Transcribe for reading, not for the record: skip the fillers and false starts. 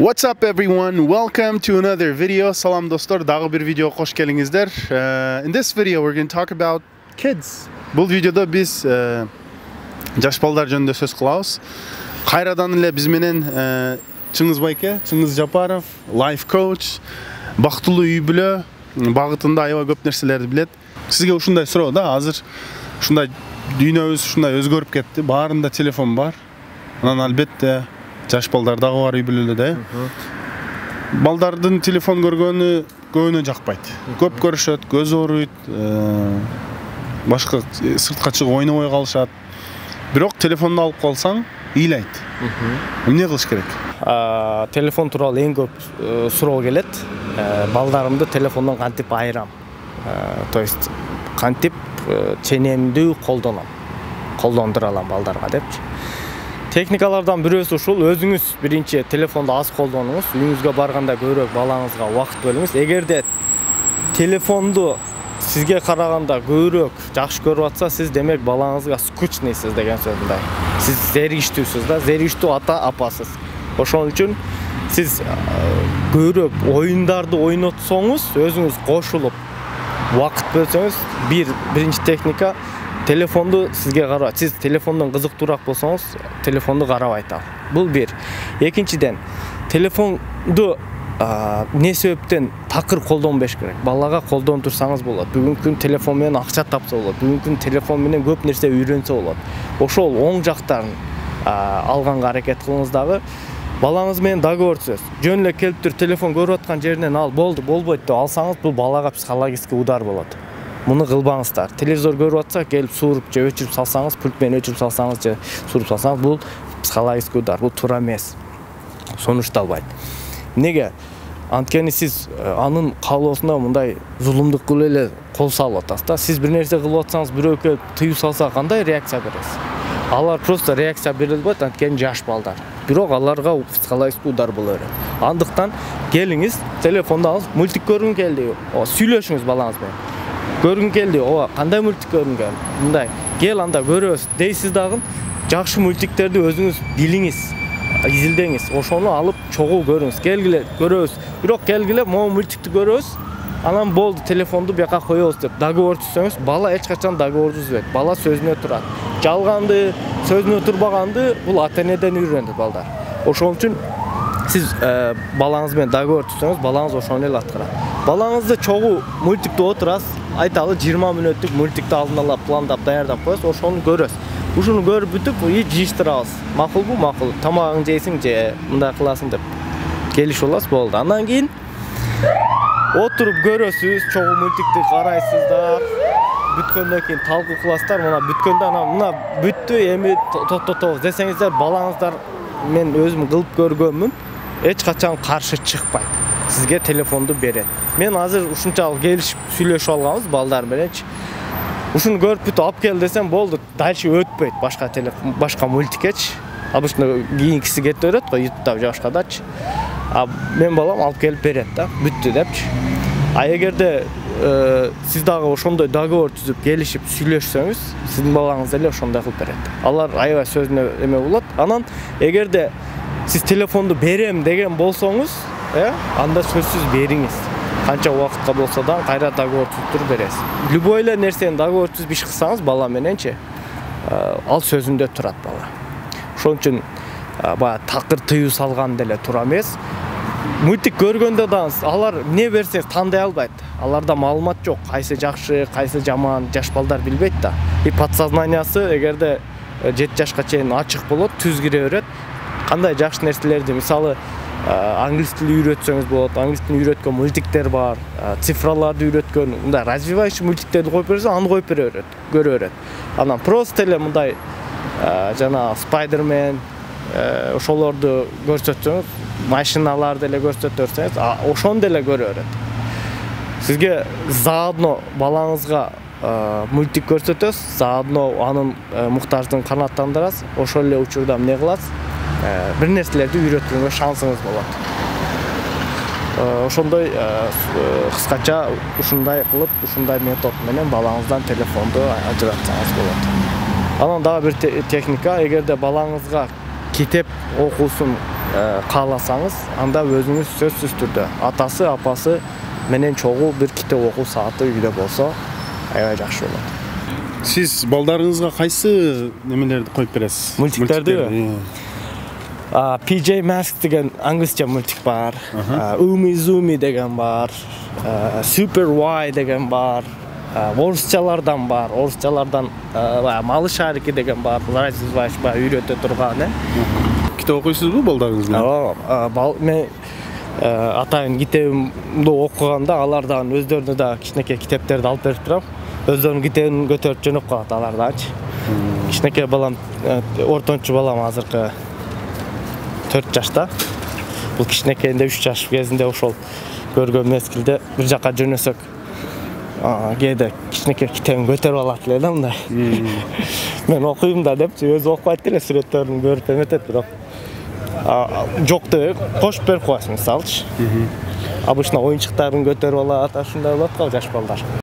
What's up everyone? Welcome to another video. Salam dostlar, dagı bir video hoş gelingizler. In this video we're going to talk about kids. Bu videoda biz jaş balдар jönündө söz kılabız. Kayradan ile biz menen Çыңыз Байке, Çыңыз Жапаров, life coach, бактылуу үй бүлө багытында аябай көп нерселерди билет. Сизге ушундай суроо да, азыр ушундай дүйнөбүз ушундай өзгөрүп кетти. Баарында телефон бар. Анан албетте жаш балдар дагы бар үй бүлөлөрдө. Балдардын телефон көргөнү көбүнө жакпайт. Көп көрүшөт, көз ооруйт, башка сыртка чыгып ойнобой калышат. Бирок телефонду алып калсаң, ыйлайт. Эмне кылыш керек? Телефон тууралуу эң көп суроо келет. Балдарымды телефондон кантип айырам? То есть кантип ченемдүү колдондура алам балдарга депчи. Техникалардан бирөөсү ушул, өзүңүз биринчи телефонду аз колдонуңуз, үйүңүзгө барганда көбүрөөк балаңызга убакыт бөлүңүз. Эгерде телефонду сизге караганда көбүрөөк жакшы көрүп атса, сиз демек балаңызга скучныйсыз деген сөз мындай. Сиз зеригиштүүсүз да, зеригиштүү ата апасыз. Ошон үчүн сиз көбүрөөк оюндарды ойнотсоңуз, өзүңүз кошулуп убакыт бөлсөңүз, биринчи техника телефонду сизге карап, сиз телефондон кызыктуураак болсоңуз, телефонду карабайт ал. Бул бир. Экинчиден, телефонду не себептен такыр колдонбош керек. Балага колдонтурсаңыз болот. Бүгүнкү күн телефон менен акча тапса болот. Бүгүнкү күн телефон менен көп нерсе үйрөнсө болот. Ошол оң жактарын алганга аракет кылыңыз дагы. Балаңыз менен договорсуз. Жөн эле келип туруп телефон көрүп аткан жеринен ал, болбойт деп алсаңыз, бул балага психологический удар болот. Муну кылбаңыздар. Телевизор көрүп атса, келип сууруп же өчүрүп салсаңыз, пульт менен өчүрүп салсаңыз же сууруп салсаңыз, бул психологический удар, бул туура эмес. Сонушталбайт. Неге? Анткени сиз анын каалоосуна мындай зулумдук кылып эле кол салып атасыз да. Сиз бир нерсе кылып атсаңыз, бирөөгө тыюу салса, кандай реакция бересиз? Алар просто реакция бере албайт, анткени жаш балдар. Бирок аларга психологический удар боло берет. Андыктан келиңиз, телефонду алып, мультик көргүң келди, сүйлөшүңүз балаңыз менен. Көргүң келди, кандай мультик көргүң келди? Мындай, кел анда көрөбүз дейсиз дагы, жакшы мультиктерди өзүңүз билиңиз, изилдеңиз. Ошону алып чогуу көрүңүз. Келгиле көрөбүз. Бирок келгиле, могу мультикти көрөбүз. Анан болду, телефонду бияка коебуз деп договор түзсөңүз, бала эч качан договорду түзбөйт. Бала сөзүнө турат. Жалганды, сөзүнө турбаганды бул ата-энеден үйрөнөт балдар. Ошон үчүн сиз балаңыз менен договор түзсөңүз, балаңыз ошону эле аткарат. Балаңызды чогуу мультикти отурасыз, айталы 20 мүнөттүк мультикти алдын ала пландап даярдап коесуз, ошону көрөсүз. Ушуну көрүп бүтүп, жыйыштырабыз. Макулбу? Макул. Тамагыңды жейсиң же мындай кыласың деп келишип аласыз, болду. Андан кийин отуруп көрөсүз, чогуу мультикти карайсыздар. Бүткөндөн кийин талкуу кыласыздар, мына бүткөндө мына бүттү, эми токтотобуз десеңиздер, балаңыздар мен өзүм кылып көргөнмүн, эч качан каршы чыкпайт. Сизге телефонду берет. Мен азыр ушунчалык келишип сүйлөшүп алганбыз балдар мененчи. Ушуну көрүп бүтүп алып кел десем, болду, дальше өтпөйт башка мультикечи. Обычно кийинкиси кетип берет го, YouTube же башкадачы. Мен балам алып келип берет да, бүттү депчи. Эгерде сиз дагы ошондой договор түзүп келишип сүйлөшсөңүз, сиздин балаңыз эле ошондой кылып берет. Алар аябай сөзүнө эме болот. Анан эгерде сиз телефонду берем деген болсоңуз, анда сөзсүз бериңиз. Канча убакытка болсо да кайра договор түзүп бересиз. Любой эле нерсени договор түзүп иш кылсаңыз бала мененчи, ал сөзүндө турат бала. Ошон үчүн бая такыр тыюу салган деле туура эмес. Мультик көргөндө да алар эмне берсеңиз тандай албайт. Аларда маалымат жок, кайсы жакшы, кайсы жаман, жаш балдар билбейт да. И подсознаниясы эгерде 7 жашка чейин ачык болот, түз кире берет. Кандай жакшы нерселерди, мисалы, англис тили үйрөтсөңүз болот, англис тилин үйрөткөн мультиктер бар, цифраларды үйрөткөн, мындай развивающий мультиктерди коюп берсе, аны коюп берет, көрө берет. Анан просто эле мындай жана Spider-Man ошолорду көрсөтсөңүз, машиналарды эле көрсөтөрсөңүз, ошондо эле көрө берет. Сизге заодно балаңызга мультик көрсөтөсүз, заодно анын муктаждыгын канааттандырасыз, ошол эле учурда эмне кыласыз? Бир нерселерди үйрөткөнгө шансыңыз болот. Ошондой кыскача ушундай кылып, ушундай метод менен балаңыздан телефонду ажыратсаңыз болот. Анан дагы бир техника, эгерде балаңызга китеп окуусун кааласаңыз, анда өзүңүз сөзсүз түрдө атасы, апасы менен чогуу бир китеп окуу сааты үйдө болсо, аябай жакшы болот. Сиз балдарыңызга кайсы немелерди коюп бересиз? Мультиктерди? PJ Masks деген англисча мультик бар, Umi Zumi деген бар, Super Y деген бар, орусчалардан бар, орусчалардан Малышарики деген бар, үйрөтө турган. Китеп окуйсузбу балдарыңыз менен? Мен атайын китебимди окуганда алар дагы өздөрүнө да кичинекей китептерди алып берип турам. Өздөрүнүн китебин көтөрүп жөнөп калат алар дагычы. Кичинекей балам, ортончу балам азыркы 4 жашта. Бул кичинекейинде 3 жаш кезинде ошол көргөн мезгилде бир жака жөнөсөк, кээде кичинекей китебин көтөрүп алат эле да мындай. Мен окуйм да депчи, өзү окубайт эле, сүрөттөрүн көрүп эметет, бирок жок деп кошуп берип коесуң, мисалычы. Обычно оюнчуктарын көтөрүп алат, ушундай болот го жаш балдар.